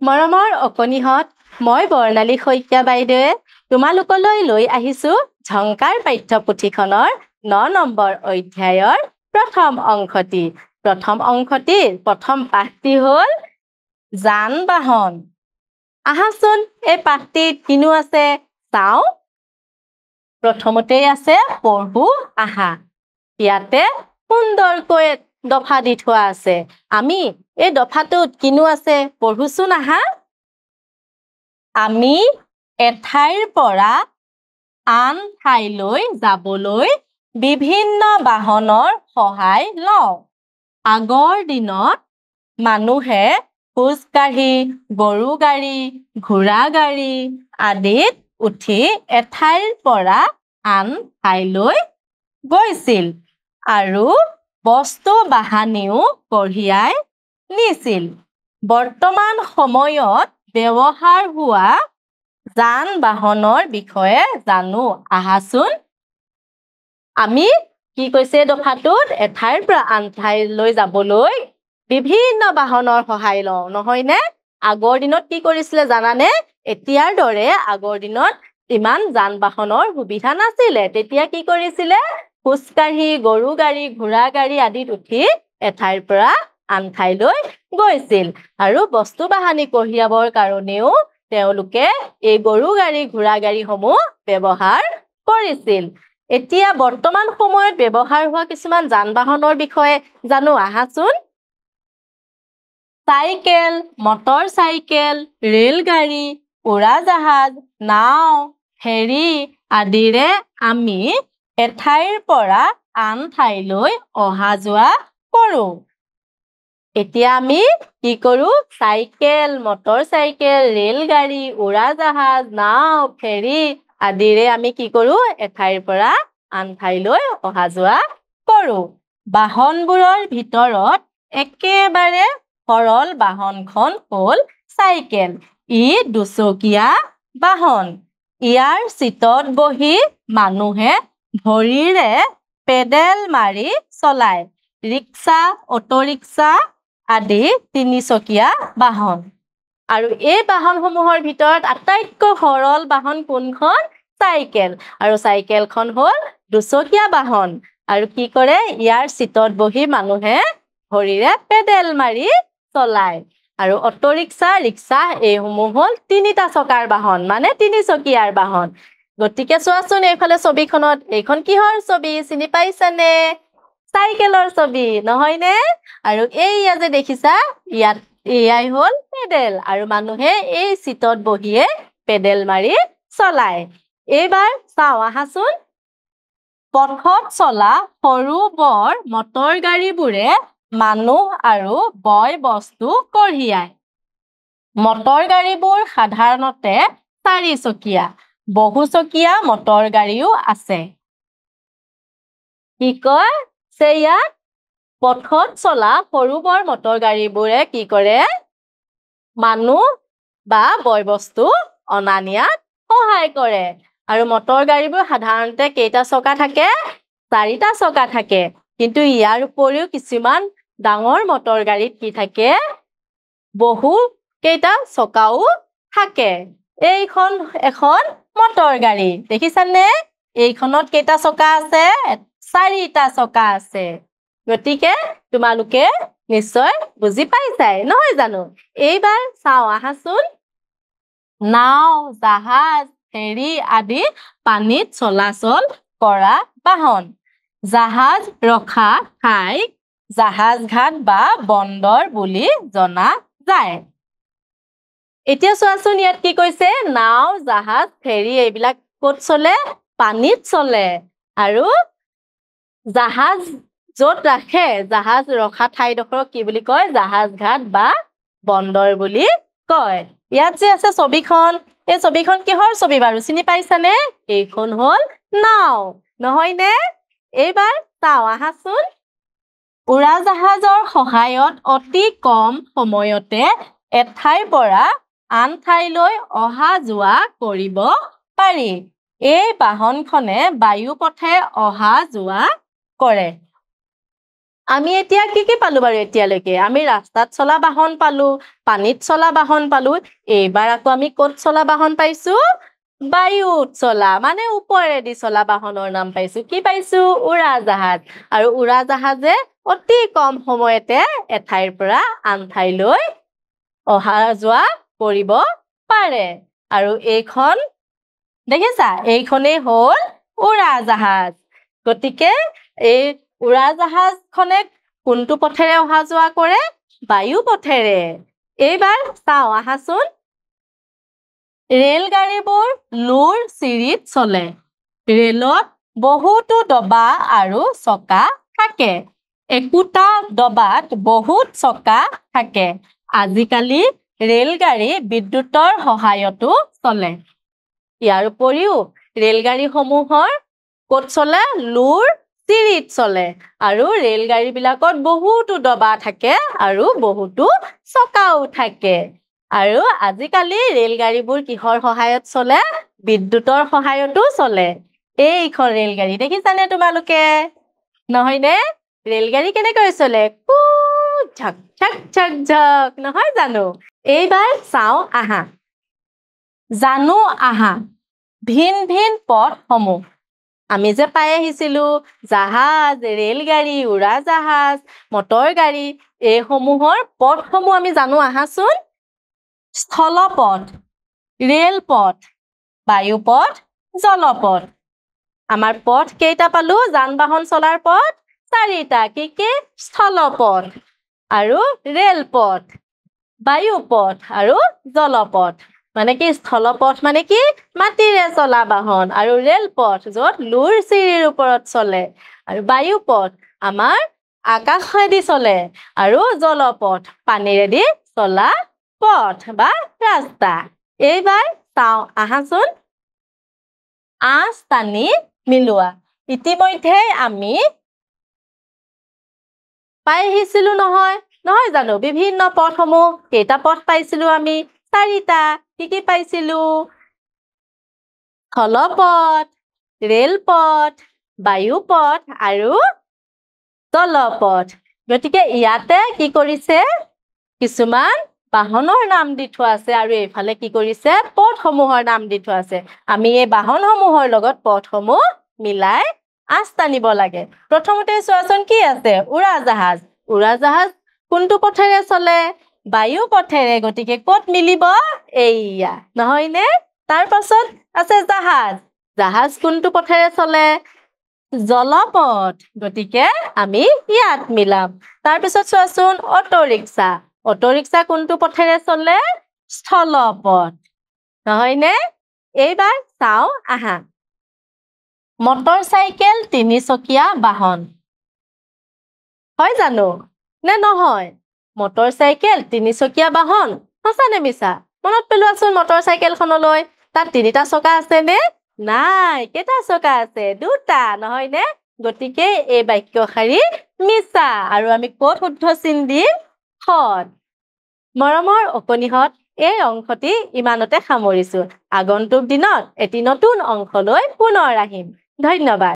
মৰমৰ অকণিহঁত, মই বৰ্ণালী শইকীয়া বাইদেৱে তোমালোকলৈ লৈ আহিছো ঝংকাৰ পাঠ্যপুথিখনৰ ৯ নম্বৰ অধ্যায়ৰ প্ৰথম অংশটি। প্ৰথম অংশটিৰ প্ৰথম পাঠটি হ'ল যান-বাহন। আহাচোন এই পাঠটিত কিনো আছে চাওঁ। প্ৰথমতেই আছে পঢ়ো আহা। ইয়াতে সুন্দৰকৈ দফা দি থোৱা আছে। আমি এই দফাটোত কিনো আছে পঢ়োচোন আহা। আমি এঠাইৰ পৰা আন ঠাইলৈ যাবলৈ বিভিন্ন বাহনৰ সহায় লওঁ। আগৰ দিনত মানুহে খোজকাঢ়ি, গৰু গাড়ী, ঘোঁৰা গাড়ী আদিত উঠি এঠাইৰ পৰা আন ঠাইলৈ গৈছিল আৰু বস্তু বাহানিও কঢ়িয়াই নিছিল। বৰ্তমান সময়ত ব্যৱহাৰ হোৱা যান-বাহনৰ বিষয়ে জানো আহাচোন। আমি কি কৈছে দফাটোত এঠাইৰ পৰা আন ঠাইলৈ যাবলৈ বিভিন্ন বাহনৰ সহায় লওঁ, নহয়নে? আগৰ দিনত কি কৰিছিলে জানানে? এতিয়াৰ দৰে আগৰ দিনত ইমান যান-বাহনৰ সুবিধা নাছিলে। তেতিয়া কি কৰিছিলে? খোজকাঢ়ি, গৰু গাড়ী, ঘোঁৰা গাড়ী আদিত উঠি এঠাইৰ পৰা আন ঠাইলৈ গৈছিল আৰু বস্তু বাহানি কঢ়িয়াবৰ কাৰণেও তেওঁলোকে এই গৰু গাড়ী, ঘোঁৰা গাড়ীসমূহ ব্যৱহাৰ কৰিছিল। এতিয়া বৰ্তমান সময়ত ব্যৱহাৰ হোৱা কিছুমান যান-বাহনৰ বিষয়ে জানো আহাচোন। চাইকেল, মটৰ চাইকেল, ৰেলগাড়ী, উৰাজাহাজ, নাও, ফেৰী আদিৰে আমি এঠাইৰ পৰা আন ঠাইলৈ অহা-যোৱা কৰোঁ। এতিয়া আমি কি কৰোঁ? চাইকেল, মটৰ চাইকেল, ৰেলগাড়ী, উৰাজাহাজ, নাও, ফেৰী আদিৰে আমি কি কৰোঁ? এঠাইৰ পৰা আন ঠাইলৈ অহা-যোৱা কৰোঁ। বাহনবোৰৰ ভিতৰত একেবাৰে সৰল বাহনখন হ'ল চাইকেল। ই দুচকীয়া বাহন। ইয়াৰ চিটত বহি মানুহে ভৰিৰে পেডেল মাৰি চলায়। ৰিক্সা, অটোৰিক্সা আদি তিনিচকীয়া বাহন। আৰু এই বাহনসমূহৰ ভিতৰত আটাইতকৈ সৰল বাহন কোনখন? চাইকেল। আৰু চাইকেলখন হ'ল দুচকীয়া বাহন। আৰু কি কৰে? ইয়াৰ চিটত বহি মানুহে ভৰিৰে পেডেল মাৰি চলায়। আৰু অটোৰিক্সা, ৰিক্সা এইসমূহ হ'ল তিনিটা চকাৰ বাহন, মানে তিনিচকীয়াৰ বাহন। গতিকে চোৱাচোন এইফালে ছবিখনত, এইখন কিহৰ ছবি চিনি পাইছানে? চাইকেলৰ ছবি, নহয়নে? আৰু এইয়া যে দেখিছা, এয়াই হ'ল পেডেল। আৰু মানুহে এই চিটত বহিয়ে পেডেল মাৰি চলায়। এইবাৰ চাওঁ আহাচোন। পথত চলা সৰু বৰ মটৰ গাড়ীবোৰে মানুহ আৰু বয় বস্তু কঢ়িয়ায়। মটৰ গাড়ীবোৰ সাধাৰণতে চাৰিচকীয়া। বহুচকীয়া মটৰ গাড়ীও আছে। কি কয়? ইয়াত পথত চলা সৰু বৰ মটৰ গাড়ীবোৰে কি কৰে? মানুহ বা বয় বস্তু অনা নিয়াত সহায় কৰে। আৰু মটৰ গাড়ীবোৰ সাধাৰণতে কেইটা চকা থাকে? 4টা চকা থাকে। কিন্তু ইয়াৰ উপৰিও কিছুমান ডাঙৰ মটৰ গাড়ীত কি থাকে? বহু কেইটা চকাও থাকে। এইখন এখন মটৰ গাড়ী। দেখিছানে? এইখনত কেইটা চকা আছে? 4টা চকা আছে। গতিকে তোমালোকে নিশ্চয় বুজি পাইছাই, নহয় জানো? এইবাৰ চাওঁ আহাচোন। নাও, জাহাজ, ফেৰী আদি পানীত চলাচল কৰা বাহন। জাহাজ ৰখা ঠাইক জাহাজ ঘাট বা বন্দৰ বুলি জনা যায়। এতিয়া চোৱাচোন ইয়াত কি কৈছে? নাও, জাহাজ, ফেৰী এইবিলাক ক'ত চলে? পানীত চলে। আৰু জাহাজ য'ত ৰাখে, জাহাজ ৰখা ঠাইডোখৰক কি বুলি কয়? জাহাজ ঘাট বা বন্দৰ বুলি কয়। ইয়াত যে আছে ছবিখন, এই ছবিখন কিহৰ ছবি বাৰু চিনি পাইছানে? এইখন হ'ল নাও, নহয়নে? এইবাৰ চাওঁ আহাচোন। উৰাজাহাজৰ সহায়ত অতি কম সময়তে এঠাইৰ পৰা আন ঠাইলৈ অহা-যোৱা কৰিব পাৰি। এই বাহনখনে বায়ুপথে অহা-যোৱা কৰে। আমি এতিয়া কি পালো বাৰু এতিয়ালৈকে আমি ৰাস্তাত চলা বাহন পালো পানীত চলা বাহন পালো এইবাৰ আকৌ আমি ক'ত চলা বাহন পাইছো বায়ুত চলা মানে ওপৰেদি চলা বাহনৰ নাম পাইছো কি পাইছো উৰাজাহাজ আৰু উৰাজাহাজে অতি কম সময়তে এঠাইৰ পৰা আন ঠাইলৈ অহা যোৱা কৰিব পাৰে আৰু এইখন দেখিছা এইখনেই হ'ল উৰাজাহাজ গতিকে এই উৰাজাহাজখনে কোনটো পথেৰে অহা যোৱা কৰে বায়ু পথেৰে এইবাৰ চাও আহাচোন ৰেলগাড়ীবোৰ লুৰ চিৰিত চলে ৰেলত বহুতো ডবা আৰু চকা থাকে একোটা ডবাত বহুত চকা থাকে আজিকালি ৰেলগাড়ী বিদ্যুতৰ সহায়তো চলে ইয়াৰ উপৰিও ৰেলগাড়ীসমূহৰ ক'ত চলে লুৰ চিৰিত চলে আৰু ৰেলগাড়ীবিলাকত বহুতো ডবা থাকে আৰু বহুতো চকাও থাকে আৰু আজিকালি ৰেলগাড়ীবোৰ কিহৰ সহায়ত চলে বিদ্যুতৰ সহায়তো চলে এইখন ৰেলগাড়ী দেখিছানে তোমালোকে নহয়নে ৰেলগাড়ী কেনেকৈ চলে কু ঝক ঝক ঝক ঝক নহয় জানো এইবাৰ চাও আহা জানো আহা ভিন ভিন পথসমূহ আমি যে পাই আহিছিলো জাহাজ ৰেলগাড়ী উৰাজাহাজ মটৰ গাড়ী এইসমূহৰ পথসমূহ আমি জানো আহাচোন স্থলপথ ৰেলপথ বায়ুপথ জলপথ আমাৰ পথ কেইটা পালো যান বাহন চলাৰ পথ চাৰিটা কি স্থলপথ আৰু ৰেলপথ বায়ুপথ আৰু জলপথ মানে কি স্থলপথ মানে কি মাটিৰে চলা বাহন আৰু ৰেলপথ য'ত লুৰ চিৰিৰ ওপৰত চলে আৰু বায়ুপথ আমাৰ আকাশেদি চলে আৰু জলপথ পানীৰেদি চলা পথ বা ৰাস্তা এইবাৰ চাও আহাচোন আঁচ টানি মিলোৱা ইতিমধ্যে আমি পাই আহিছিলো নহয় জানো বিভিন্ন পথসমূহ কেইটা পথ পাইছিলো আমি চাৰিটা কি পাইছিলো স্থলপথ ৰেলপথ বায়ুপথ আৰু জলপথ গতিকে ইয়াতে কি কৰিছে কিছুমান বাহনৰ নাম দি থোৱা আছে আৰু এইফালে কি কৰিছে পথসমূহৰ নাম দি থোৱা আছে আমি এই বাহনসমূহৰ লগত পথসমূহ মিলাই আঁচ টানিব লাগে প্ৰথমতে চোৱাচোন কি আছে উৰাজাহাজ কোনটো পথেৰে চলে বায়ু পথেৰে গতিকে ক'ত মিলিব এইয়া নহয়নে তাৰ পাছত আছে জাহাজ কোনটো পথেৰে চলে জলপথ গতিকে আমি ইয়াত মিলাম তাৰ পিছত চোৱাচোন অটো ৰিক্সা কোনটো পথেৰে চলে স্থলপথ নহয়নে এইবাৰ চাও আহা মটৰ চাইকেল তিনিচকীয়া বাহন হয় জানো নে নহয় মটৰ চাইকেল তিনিচকীয়া বাহন সঁচা নে মিছা মনত পেলোৱাচোন মটৰ চাইকেলখনলৈ তাত তিনিটা চকা আছে নে নাই কেইটা চকা আছে দুটা নহয়নে গতিকে এই বাক্য শাৰী মিছা আৰু আমি ক'ত শুদ্ধ চিন দিম সৎ মৰমৰ অকণিহঁত এই অংশটি ইমানতে সামৰিছো আগন্তুক দিনত এটি নতুন অংশলৈ পুনৰ আহিম ধন্যবাদ